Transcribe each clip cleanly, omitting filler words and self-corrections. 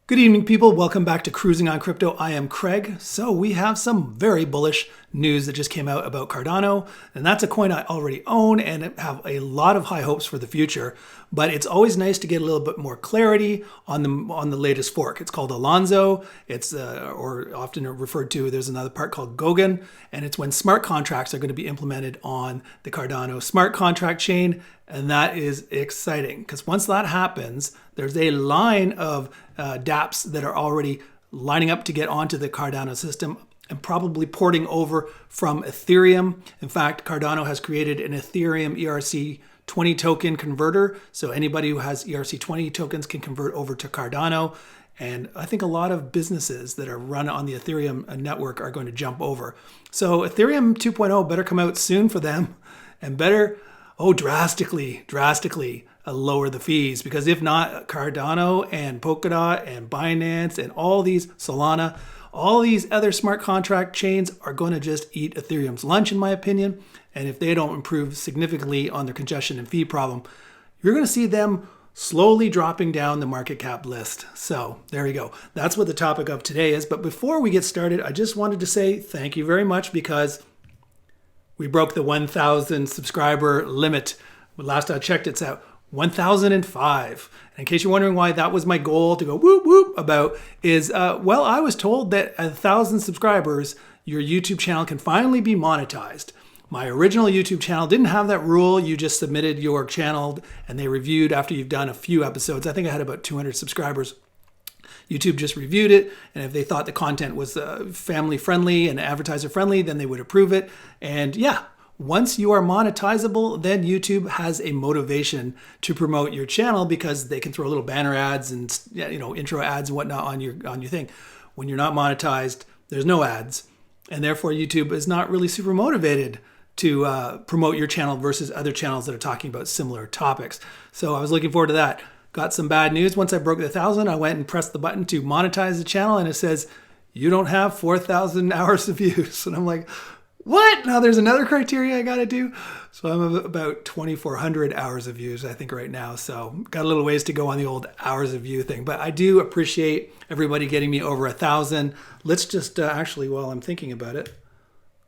Good evening, people. Welcome back to Cruising on Crypto. I am Craig. So we have some very bullish news that just came out about Cardano, and that's a coin I already own and have a lot of high hopes for the future. But it's always nice to get a little bit more clarity on the latest fork. It's called Alonzo. It's or often referred to. There's another part called Gogan, and it's when smart contracts are going to be implemented on the Cardano smart contract chain. And that is exciting because once that happens, there's a line of dApps that are already lining up to get onto the Cardano system and probably porting over from Ethereum. In fact, Cardano has created an Ethereum ERC20 token converter. So anybody who has ERC20 tokens can convert over to Cardano. And I think a lot of businesses that are run on the Ethereum network are going to jump over. So Ethereum 2.0 better come out soon for them and better drastically lower the fees, because if not, Cardano and Polkadot and Binance and all these, Solana, all these other smart contract chains are going to just eat Ethereum's lunch, in my opinion. And if they don't improve significantly on their congestion and fee problem, you're going to see them slowly dropping down the market cap list. So there you go. That's what the topic of today is. But before we get started, I just wanted to say thank you very much, because we broke the 1,000 subscriber limit. Last I checked, it's at 1,005. And in case you're wondering why that was my goal to go whoop whoop about, is, well, I was told that at 1,000 subscribers, your YouTube channel can finally be monetized. My original YouTube channel didn't have that rule. You just submitted your channel and they reviewed after you've done a few episodes. I think I had about 200 subscribers. YouTube just reviewed it, and if they thought the content was family friendly and advertiser friendly, then they would approve it. And yeah, once you are monetizable, then YouTube has a motivation to promote your channel, because they can throw little banner ads and intro ads and whatnot on your thing. When you're not monetized, there's no ads, and therefore YouTube is not really super motivated to promote your channel versus other channels that are talking about similar topics. So I was looking forward to that. Got some bad news. Once I broke the 1,000, I went and pressed the button to monetize the channel, and it says, you don't have 4,000 hours of views. And I'm like, what? Now there's another criteria I got to do. So I'm about 2,400 hours of views, I think, right now. So got a little ways to go on the old hours of view thing. But I do appreciate everybody getting me over 1,000. Let's just actually, while I'm thinking about it,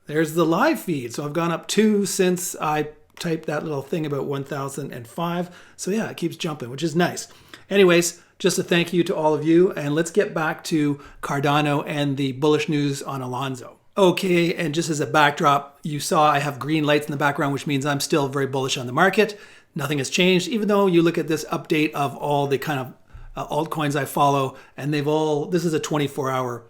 there's the live feed. So I've gone up 2 since I type that little thing about 1,005. So yeah, it keeps jumping, which is nice. Anyways, just a thank you to all of you. And let's get back to Cardano and the bullish news on Alonzo. Okay, and just as a backdrop, you saw I have green lights in the background, which means I'm still very bullish on the market. Nothing has changed, even though you look at this update of all the kind of altcoins I follow, and this is a 24-hour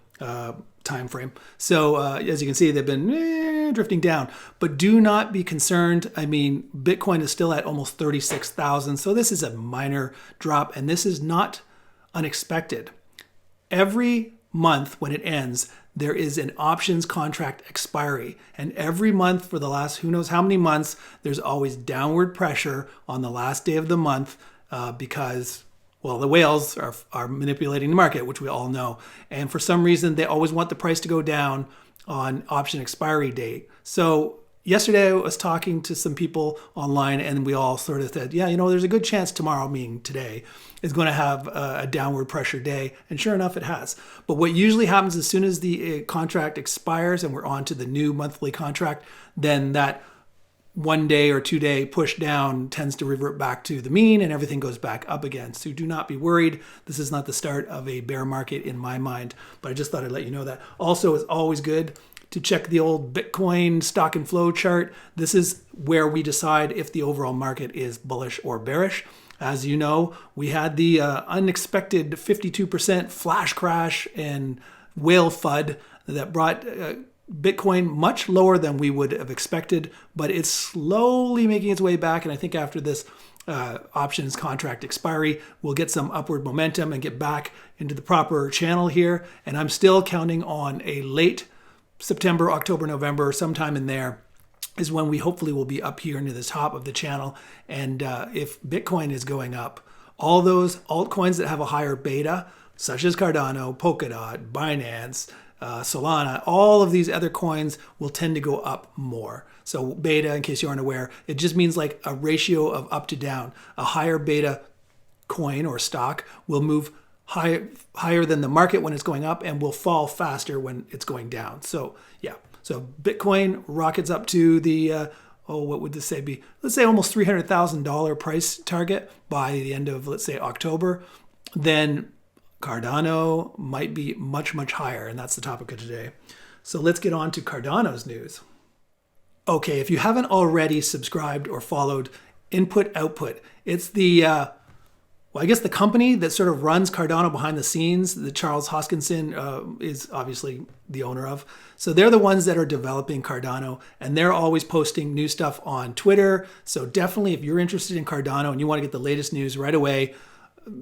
time frame. So as you can see, they've been drifting down, but do not be concerned. I mean, Bitcoin is still at almost 36,000. So this is a minor drop, and this is not unexpected. Every month when it ends, there is an options contract expiry. And every month for the last who knows how many months, there's always downward pressure on the last day of the month because, well, the whales are manipulating the market, which we all know. And for some reason, they always want the price to go down on option expiry date. So yesterday I was talking to some people online, and we all sort of said, yeah, there's a good chance tomorrow, meaning today, is going to have a downward pressure day. And sure enough, it has. But what usually happens as soon as the contract expires and we're on to the new monthly contract, then that 1 day or 2 day push down tends to revert back to the mean, and everything goes back up again. So do not be worried. This is not the start of a bear market in my mind, but I just thought I'd let you know that. Also, it's always good to check the old Bitcoin stock and flow chart. This is where we decide if the overall market is bullish or bearish. As you know, we had the unexpected 52% flash crash and whale FUD that brought Bitcoin much lower than we would have expected, but it's slowly making its way back. And I think after this options contract expiry, we'll get some upward momentum and get back into the proper channel here. And I'm still counting on a late September, October, November, sometime in there is when we hopefully will be up here into the top of the channel. And if Bitcoin is going up, all those altcoins that have a higher beta, such as Cardano, Polkadot, Binance, Solana, all of these other coins will tend to go up more. So beta, in case you aren't aware, it just means like a ratio of up to down. A higher beta coin or stock will move higher than the market when it's going up and will fall faster when it's going down. So yeah, so Bitcoin rockets up to the, what would this say be? Let's say almost $300,000 price target by the end of, let's say, October. Then Cardano might be much, much higher, and that's the topic of today. So let's get on to Cardano's news. Okay, if you haven't already subscribed or followed Input Output, it's the, I guess the company that sort of runs Cardano behind the scenes, that Charles Hoskinson is obviously the owner of. So they're the ones that are developing Cardano, and they're always posting new stuff on Twitter. So definitely, if you're interested in Cardano and you want to get the latest news right away,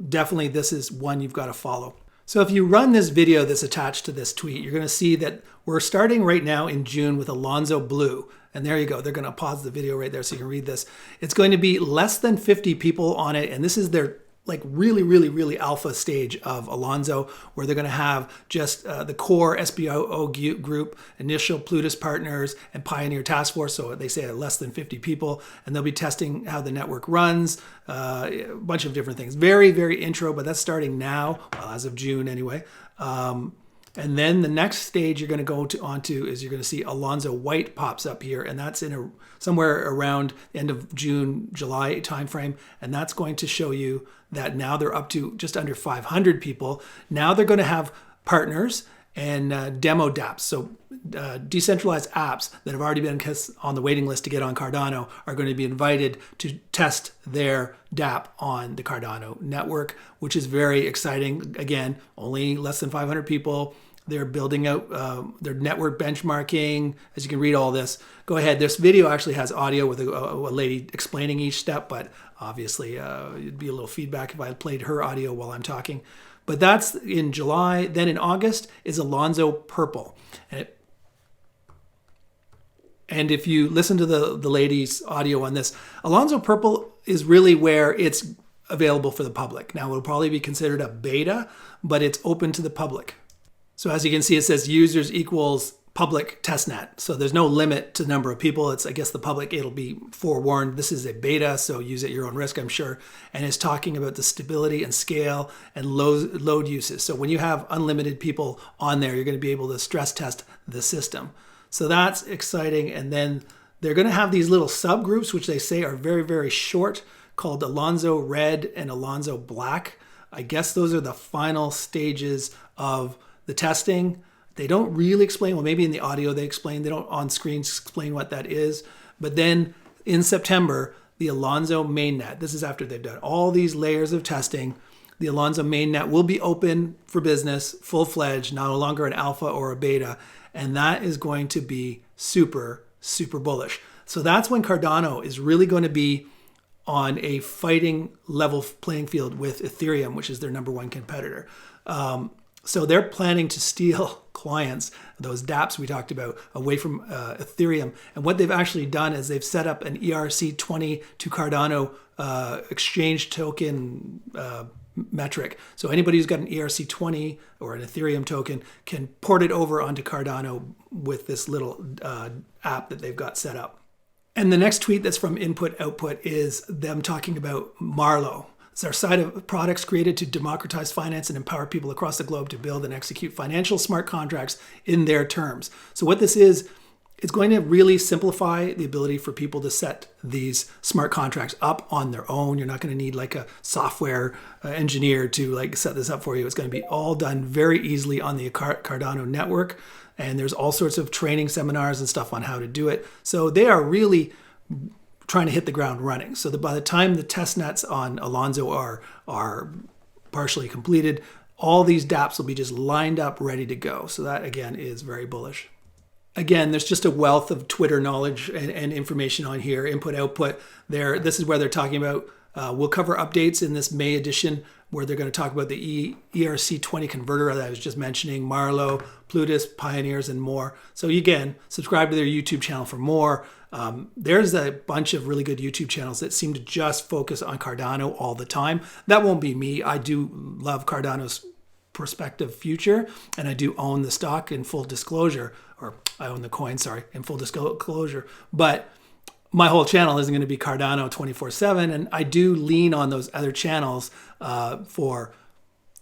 definitely this is one you've got to follow. So if you run this video that's attached to this tweet, you're going to see that we're starting right now in June with Alonzo Blue. And there you go. They're going to pause the video right there so you can read this. It's going to be less than 50 people on it. And this is their like really alpha stage of Alonzo, where they're going to have just the core SBO group, initial Plutus partners, and Pioneer Task Force. So they say less than 50 people, and they'll be testing how the network runs, a bunch of different things. Very intro, but that's starting now, well, as of June anyway. And then the next stage you're going to go onto is you're going to see Alonzo White pops up here, and that's in somewhere around the end of June, July timeframe, and that's going to show you that now they're up to just under 500 people. Now they're going to have partners and demo dApps. So decentralized apps that have already been on the waiting list to get on Cardano are going to be invited to test their dApp on the Cardano network, which is very exciting. Again, only less than 500 people. They're building out their network benchmarking. As you can read all this, go ahead. This video actually has audio with a lady explaining each step, but obviously it'd be a little feedback if I played her audio while I'm talking. But that's in July. Then in August is Alonzo Purple. And if you listen to the lady's audio on this, Alonzo Purple is really where it's available for the public. Now, it'll probably be considered a beta, but it's open to the public. So as you can see, it says users equals public testnet. So there's no limit to the number of people. It's, I guess, the public, it'll be forewarned. This is a beta, so use at your own risk, I'm sure. And it's talking about the stability and scale and load uses. So when you have unlimited people on there, you're going to be able to stress test the system. So that's exciting. And then they're going to have these little subgroups, which they say are very short, called Alonzo Red and Alonzo Black. I guess those are the final stages of the testing. They don't really explain, well, maybe in the audio they explain, they don't on screen explain what that is. But then in September, the Alonzo mainnet, this is after they've done all these layers of testing, the Alonzo mainnet will be open for business, full-fledged, no longer an alpha or a beta. And that is going to be super bullish. So that's when Cardano is really going to be on a fighting level playing field with Ethereum, which is their number one competitor. So they're planning to steal clients, those dApps we talked about, away from Ethereum. And what they've actually done is they've set up an ERC20 to Cardano exchange token metric. So anybody who's got an ERC20 or an Ethereum token can port it over onto Cardano with this little app that they've got set up. And the next tweet that's from Input Output is them talking about Marlow. It's our side of products created to democratize finance and empower people across the globe to build and execute financial smart contracts in their terms. So what this is, it's going to really simplify the ability for people to set these smart contracts up on their own. You're not going to need like a software engineer to like set this up for you. It's going to be all done very easily on the Cardano network. And there's all sorts of training seminars and stuff on how to do it. So they are really trying to hit the ground running. So that by the time the test nets on Alonzo are partially completed, all these dApps will be just lined up, ready to go. So that, again, is very bullish. Again, there's just a wealth of Twitter knowledge and information on here, input, output. This is where they're talking about, we'll cover updates in this May edition where they're going to talk about the ERC20 converter that I was just mentioning, Marlow, Plutus, Pioneers, and more. So again, subscribe to their YouTube channel for more. There's a bunch of really good YouTube channels that seem to just focus on Cardano all the time. That won't be me. I do love Cardano's prospective future, and I do own the stock in full disclosure, or I own the coin, sorry, in full disclosure. But my whole channel isn't going to be Cardano 24/7, and I do lean on those other channels for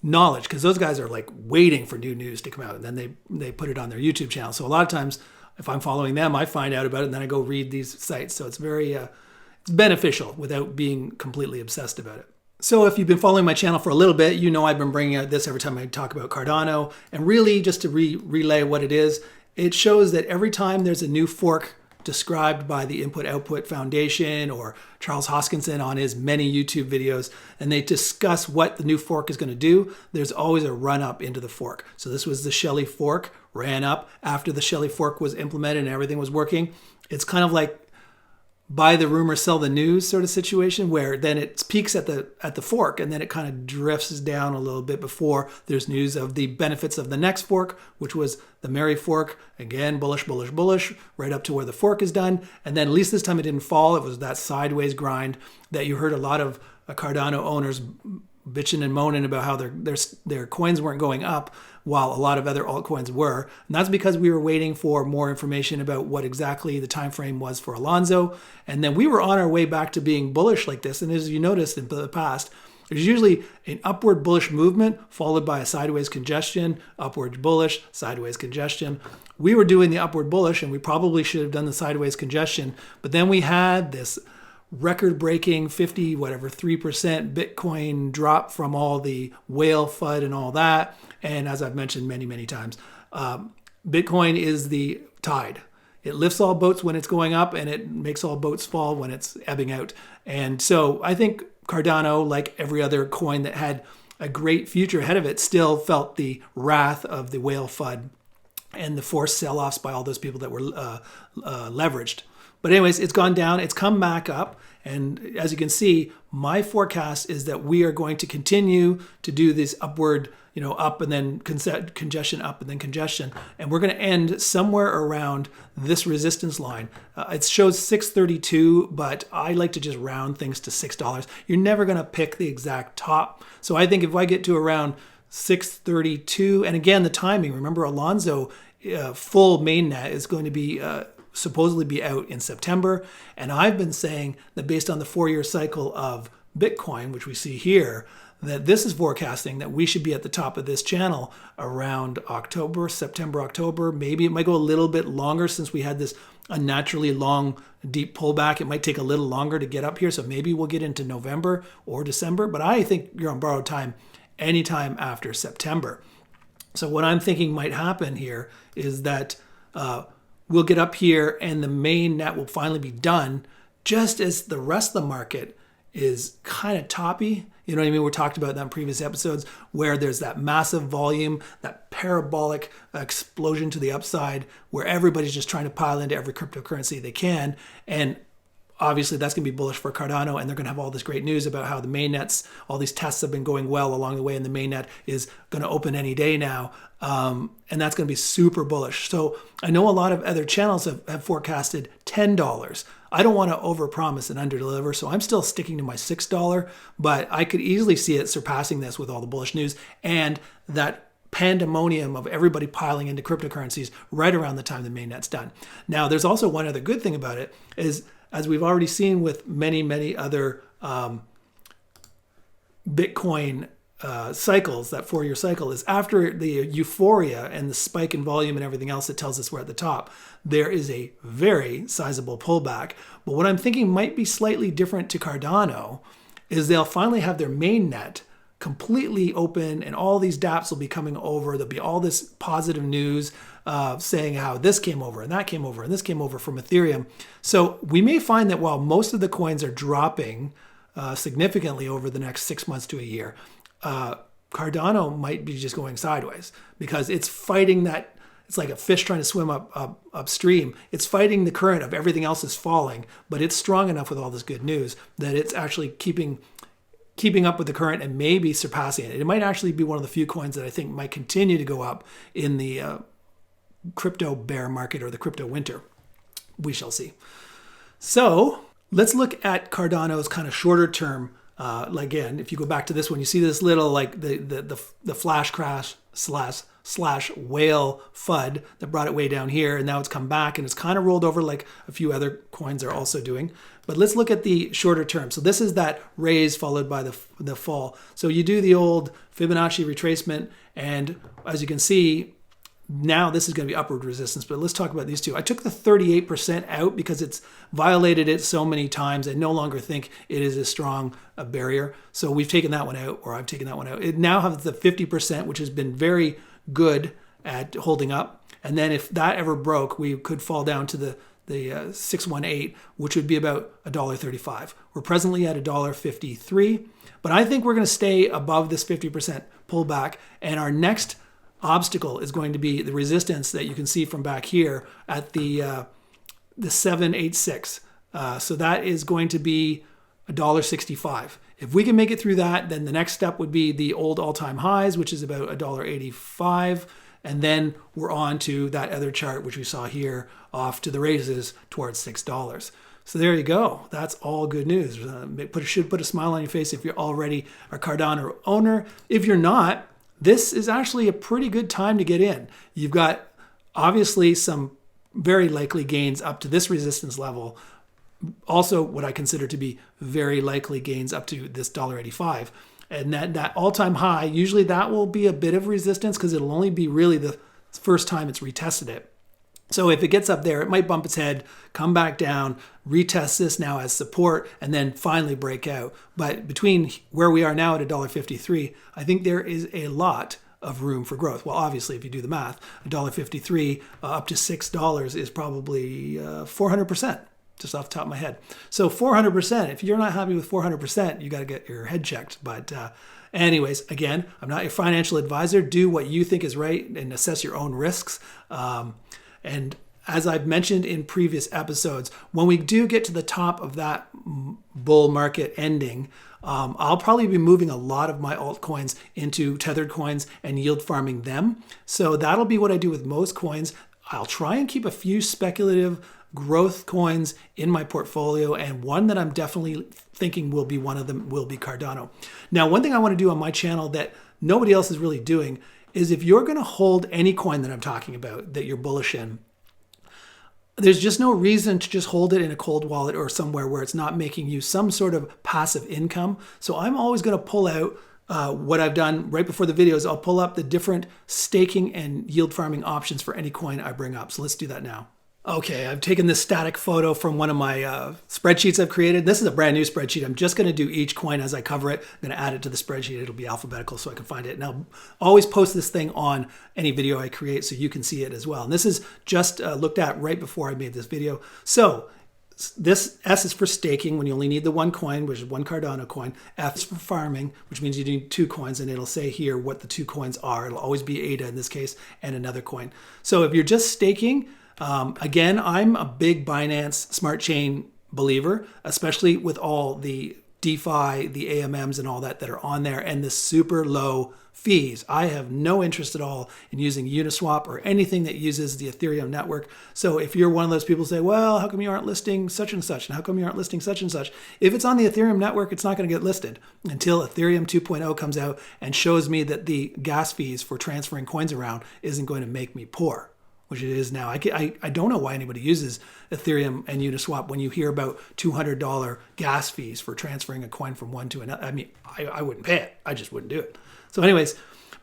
knowledge, because those guys are like waiting for new news to come out, and then they put it on their YouTube channel. So a lot of times, if I'm following them, I find out about it, and then I go read these sites. So it's very it's beneficial without being completely obsessed about it. So if you've been following my channel for a little bit, you know I've been bringing out this every time I talk about Cardano. And really, just to relay what it is, it shows that every time there's a new fork described by the Input Output Foundation or Charles Hoskinson on his many YouTube videos, and they discuss what the new fork is going to do, there's always a run up into the fork. So this was the Shelley fork, ran up after the Shelley fork was implemented and everything was working. It's kind of like buy the rumor, sell the news sort of situation, where then it peaks at the fork and then it kind of drifts down a little bit before there's news of the benefits of the next fork, which was the Mary fork. Again, bullish, bullish, bullish, right up to where the fork is done. And then at least this time it didn't fall. It was that sideways grind that you heard a lot of Cardano owners bitching and moaning about how their coins weren't going up while a lot of other altcoins were. And that's because we were waiting for more information about what exactly the time frame was for Alonzo. And then we were on our way back to being bullish like this. And as you noticed in the past, there's usually an upward bullish movement followed by a sideways congestion, upward bullish, sideways congestion. We were doing the upward bullish, and we probably should have done the sideways congestion. But then we had this record-breaking 3% Bitcoin drop from all the whale FUD and all that. And as I've mentioned many, many times, Bitcoin is the tide. It lifts all boats when it's going up, and it makes all boats fall when it's ebbing out. And so I think Cardano, like every other coin that had a great future ahead of it, still felt the wrath of the whale FUD and the forced sell-offs by all those people that were leveraged. But anyways, it's gone down, it's come back up. And as you can see, my forecast is that we are going to continue to do this upward, up and then congestion, up and then congestion. And we're going to end somewhere around this resistance line. It shows 632, but I like to just round things to $6. You're never going to pick the exact top. So I think if I get to around 632, and again, the timing, remember Alonzo full mainnet is going to be supposedly be out in September. And I've been saying that based on the 4-year cycle of Bitcoin, which we see here, that this is forecasting that we should be at the top of this channel around September, October. Maybe it might go a little bit longer since we had this unnaturally long, deep pullback. It might take a little longer to get up here. So maybe we'll get into November or December. But I think you're on borrowed time anytime after September. So what I'm thinking might happen here is that we'll get up here and the main net will finally be done just as the rest of the market is kind of toppy. You know what I mean? We talked about that in previous episodes where there's that massive volume, that parabolic explosion to the upside where everybody's just trying to pile into every cryptocurrency they can. And obviously that's going to be bullish for Cardano, and they're going to have all this great news about how the mainnets, all these tests have been going well along the way, and the mainnet is going to open any day now. And that's going to be super bullish. So I know a lot of other channels have forecasted $10. I don't want to overpromise and underdeliver, so I'm still sticking to my $6, but I could easily see it surpassing this with all the bullish news and that pandemonium of everybody piling into cryptocurrencies right around the time the mainnet's done. Now, there's also one other good thing about it is, as we've already seen with many, many other Bitcoin cycles, that 4-year cycle is after the euphoria and the spike in volume and everything else that tells us we're at the top, there is a very sizable pullback. But what I'm thinking might be slightly different to Cardano is they'll finally have their main net completely open and all these dApps will be coming over. There'll be all this positive news saying how this came over and that came over and this came over from Ethereum. So we may find that while most of the coins are dropping significantly over the next 6 months to a year, Cardano might be just going sideways because it's fighting that. It's like a fish trying to swim upstream. It's fighting the current of everything else is falling, but it's strong enough with all this good news that it's actually keeping up with the current and maybe surpassing it. It might actually be one of the few coins that I think might continue to go up in the crypto bear market or the crypto winter. We shall see. So let's look at Cardano's kind of shorter term Again, if you go back to this one, you see this little like the flash crash slash whale FUD that brought it way down here, and now it's come back and it's kind of rolled over like a few other coins are also doing. But let's look at the shorter term. So this is that raise followed by the fall. So you do the old Fibonacci retracement, and as you can see, now this is going to be upward resistance. But let's talk about these two. I took the 38% out because it's violated it so many times. I no longer think it is as strong a barrier. So we've taken that one out, or I've taken that one out. It now has the 50%, which has been very good at holding up. And then if that ever broke, we could fall down to the 618, which would be about $1.35. We're presently at $1.53, but I think we're going to stay above this 50% pullback. And our next obstacle is going to be the resistance that you can see from back here at the 786. So that is going to be $1.65. If we can make it through that, then the next step would be the old all-time highs, which is about $1.85. And then we're on to that other chart, which we saw here, off to the raises towards $6. So there you go. That's all good news. Should put a smile on your face if you're already a Cardano owner. If you're not, this is actually a pretty good time to get in. You've got obviously some very likely gains up to this resistance level. Also, what I consider to be very likely gains up to this $1.85. And that all-time high, usually that will be a bit of resistance because it'll only be really the first time it's retested it. So if it gets up there, it might bump its head, come back down, retest this now as support, and then finally break out. But between where we are now at $1.53, I think there is a lot of room for growth. Well, obviously, if you do the math, $1.53 up to $6 is probably 400%, just off the top of my head. So 400%, if you're not happy with 400%, you got to get your head checked. But anyways, again, I'm not your financial advisor. Do what you think is right and assess your own risks. And as I've mentioned in previous episodes, when we do get to the top of that bull market ending, I'll probably be moving a lot of my altcoins into tethered coins and yield farming them. So that'll be what I do with most coins. I'll try and keep a few speculative growth coins in my portfolio, and one that I'm definitely thinking will be one of them will be Cardano. Now, one thing I want to do on my channel that nobody else is really doing is if you're going to hold any coin that I'm talking about that you're bullish in, there's just no reason to just hold it in a cold wallet or somewhere where it's not making you some sort of passive income. So I'm always going to pull out what I've done right before the videos. I'll pull up the different staking and yield farming options for any coin I bring up. So let's do that now. Okay, I've taken this static photo from one of my spreadsheets I've created. This is a brand new spreadsheet. I'm just going to do each coin as I cover it. I'm going to add it to the spreadsheet. It'll be alphabetical so I can find it. And I'll always post this thing on any video I create so you can see it as well. And this is just looked at right before I made this video. So this S is for staking when you only need the one coin, which is one Cardano coin. F is for farming, which means you need two coins, and it'll say here what the two coins are. It'll always be ADA in this case and another coin. So if you're just staking, again, I'm a big Binance Smart Chain believer, especially with all the DeFi, the AMMs and all that are on there and the super low fees. I have no interest at all in using Uniswap or anything that uses the Ethereum network. So if you're one of those people who say, well, how come you aren't listing such and such? And how come you aren't listing such and such? If it's on the Ethereum network, it's not going to get listed until Ethereum 2.0 comes out and shows me that the gas fees for transferring coins around isn't going to make me poor, which it is now. I don't know why anybody uses Ethereum and Uniswap when you hear about $200 gas fees for transferring a coin from one to another. I mean, I wouldn't pay it. I just wouldn't do it. So anyways,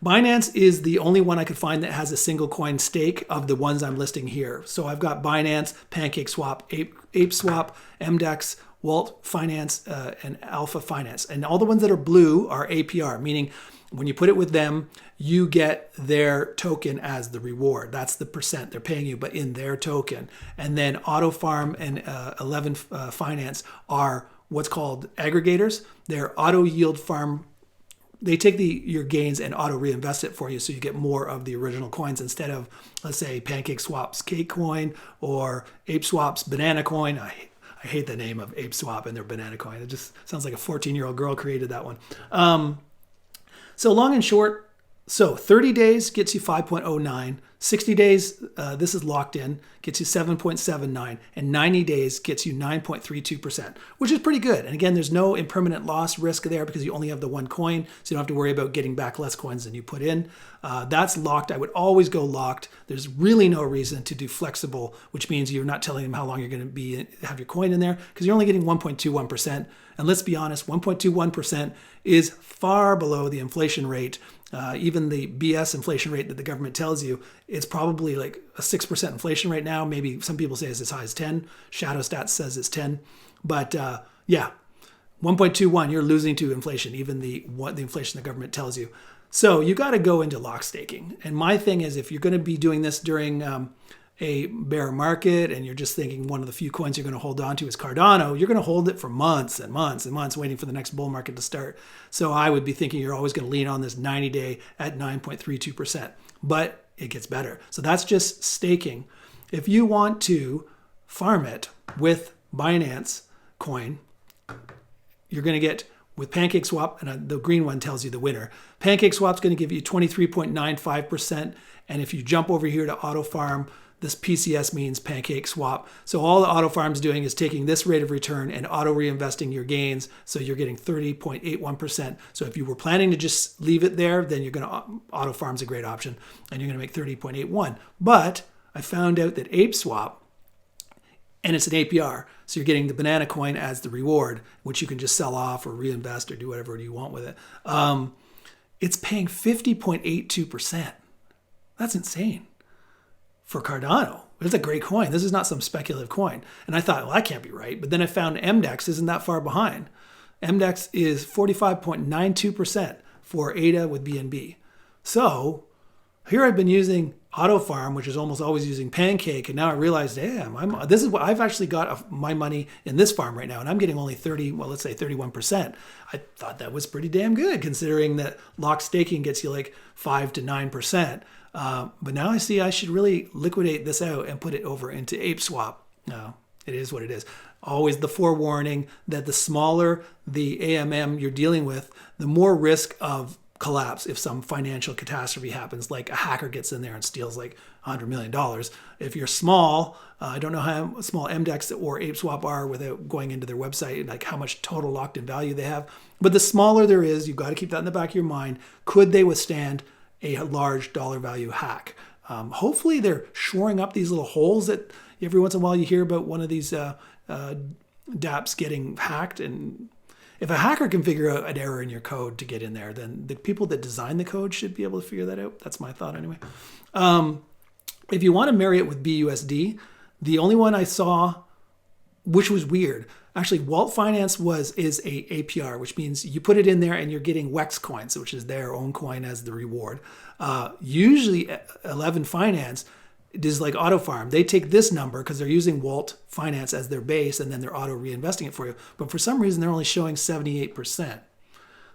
Binance is the only one I could find that has a single coin stake of the ones I'm listing here. So I've got Binance, PancakeSwap, ApeSwap, MDEX, Walt Finance, and Alpha Finance. And all the ones that are blue are APR, meaning when you put it with them, you get their token as the reward. That's the percent they're paying you, but in their token. And then Auto Farm and 11 Finance are what's called aggregators. They're auto yield farm. They take your gains and auto reinvest it for you, so you get more of the original coins instead of, let's say, PancakeSwap's Cake Coin or ApeSwap's Banana Coin. I hate the name of ApeSwap and their Banana Coin. It just sounds like a 14-year-old girl created that one. So long and short, So 30 days gets you 5.09, 60 days, this is locked in, gets you 7.79, and 90 days gets you 9.32%, which is pretty good. And again, there's no impermanent loss risk there because you only have the one coin, so you don't have to worry about getting back less coins than you put in. That's locked. I would always go locked. There's really no reason to do flexible, which means you're not telling them how long you're going to have your coin in there because you're only getting 1.21%. And let's be honest, 1.21% is far below the inflation rate. Even the BS inflation rate that the government tells you, it's probably like a 6% inflation right now. Maybe some people say it's as high as 10. Shadow Stats says it's 10. But yeah, 1.21, you're losing to inflation, even the inflation the government tells you. So you got to go into lock staking. And my thing is, if you're going to be doing this during a bear market and you're just thinking one of the few coins you're going to hold on to is Cardano, you're going to hold it for months and months and months waiting for the next bull market to start. So I would be thinking you're always going to lean on this 90-day at 9.32%, but it gets better. So that's just staking. If you want to farm it with Binance coin, you're going to get with PancakeSwap, and the green one tells you the winner. PancakeSwap's going to give you 23.95%. And if you jump over here to Auto Farm, this PCS means PancakeSwap. So all the Auto Farm's doing is taking this rate of return and auto reinvesting your gains. So you're getting 30.81%. So if you were planning to just leave it there, then you're going to Auto Farm's a great option, and you're going to make 30.81. But I found out that ApeSwap, and it's an APR, so you're getting the banana coin as the reward, which you can just sell off or reinvest or do whatever you want with it. It's paying 50.82%. That's insane for Cardano. It's a great coin. This is not some speculative coin. And I thought, well, that can't be right. But then I found MDEX isn't that far behind. MDEX is 45.92% for ADA with BNB. So here I've been using Auto Farm, which is almost always using Pancake, and now I realize, damn, this is what I've actually got my money in this farm right now, and I'm getting only 31%. I thought that was pretty damn good, considering that lock staking gets you like 5 to 9%. But now I see I should really liquidate this out and put it over into ApeSwap. No, it is what it is. Always the forewarning that the smaller the AMM you're dealing with, the more risk of collapse if some financial catastrophe happens, like a hacker gets in there and steals like $100 million. If you're small, I don't know how small MDEX or ApeSwap are without going into their website, like how much total locked in value they have. But the smaller there is, you've got to keep that in the back of your mind. Could they withstand a large dollar value hack? Hopefully they're shoring up these little holes that every once in a while you hear about one of these dApps getting hacked. And if a hacker can figure out an error in your code to get in there, then the people that design the code should be able to figure that out. That's my thought anyway. If you want to marry it with BUSD, the only one I saw, which was weird, actually Walt Finance is a APR, which means you put it in there and you're getting WEX coins, which is their own coin as the reward. Usually 11 Finance is like Auto Farm. They take this number because they're using Walt Finance as their base, and then they're auto reinvesting it for you. But for some reason, they're only showing 78%.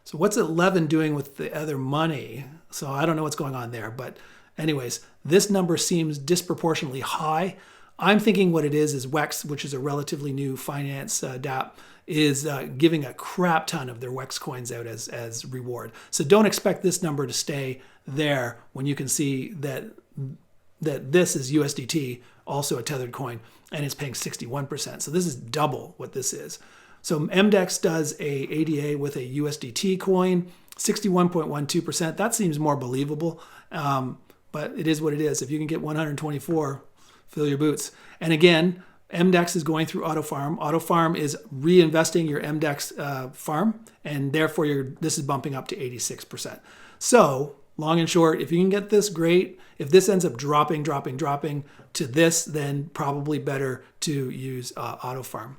So what's 11 doing with the other money? So I don't know what's going on there. But anyways, this number seems disproportionately high. I'm thinking what it is WEX, which is a relatively new finance dApp, is giving a crap ton of their WEX coins out as reward. So don't expect this number to stay there when you can see that this is USDT, also a tethered coin, and it's paying 61%. So this is double what this is. So MDEX does a ADA with a USDT coin, 61.12%. That seems more believable, but it is what it is. If you can get 124, fill your boots. And again, MDEX is going through Auto Farm. Auto Farm is reinvesting your MDEX farm, and therefore this is bumping up to 86%. So long and short, if you can get this, great. If this ends up dropping to this, then probably better to use Auto Farm.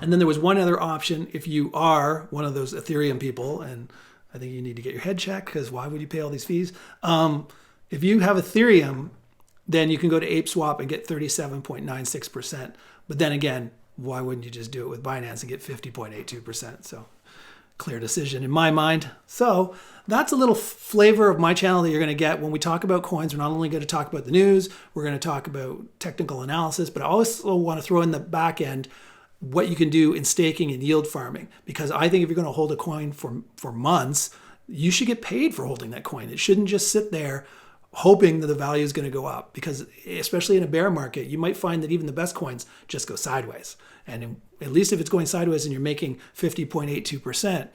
And then there was one other option. If you are one of those Ethereum people, and I think you need to get your head checked because why would you pay all these fees? If you have Ethereum, then you can go to ApeSwap and get 37.96%. But then again, why wouldn't you just do it with Binance and get 50.82%? So clear decision in my mind. So that's a little flavor of my channel that you're going to get when we talk about coins. We're not only going to talk about the news, we're going to talk about technical analysis, but I also want to throw in the back end what you can do in staking and yield farming. Because I think if you're going to hold a coin for months, you should get paid for holding that coin. It shouldn't just sit there hoping that the value is going to go up, because especially in a bear market, you might find that even the best coins just go sideways. And at least if it's going sideways and you're making 50.82%,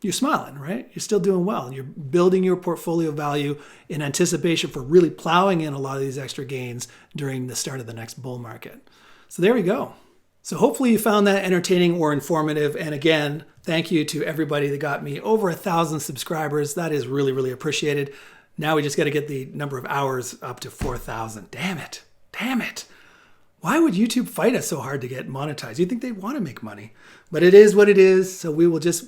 you're smiling, right? You're still doing well. And you're building your portfolio value in anticipation for really plowing in a lot of these extra gains during the start of the next bull market. So there we go. So hopefully you found that entertaining or informative. And again, thank you to everybody that got me over 1,000 subscribers. That is really, really appreciated. Now we just got to get the number of hours up to 4,000. Damn it. Damn it. Why would YouTube fight us so hard to get monetized? You'd think they want to make money, but it is what it is. So we will just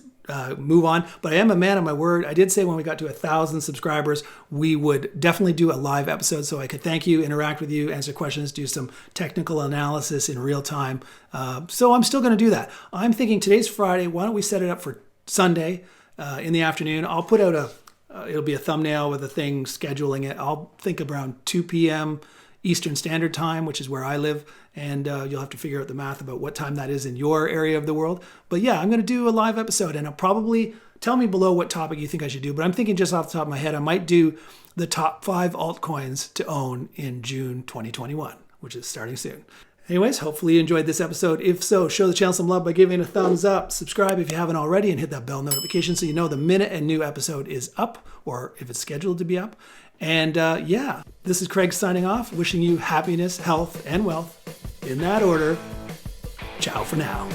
move on. But I am a man of my word. I did say when we got to 1,000 subscribers, we would definitely do a live episode so I could thank you, interact with you, answer questions, do some technical analysis in real time. So I'm still going to do that. I'm thinking today's Friday. Why don't we set it up for Sunday in the afternoon? I'll put out it'll be a thumbnail with a thing scheduling it. I'll think around 2 p.m. Eastern Standard Time, which is where I live. And you'll have to figure out the math about what time that is in your area of the world. But yeah, I'm going to do a live episode, and I'll probably tell me below what topic you think I should do. But I'm thinking just off the top of my head, I might do the top 5 altcoins to own in June 2021, which is starting soon. Anyways, hopefully you enjoyed this episode. If so, show the channel some love by giving it a thumbs up, subscribe if you haven't already, and hit that bell notification so you know the minute a new episode is up, or if it's scheduled to be up. And yeah, this is Craig signing off, wishing you happiness, health, and wealth in that order. Ciao for now.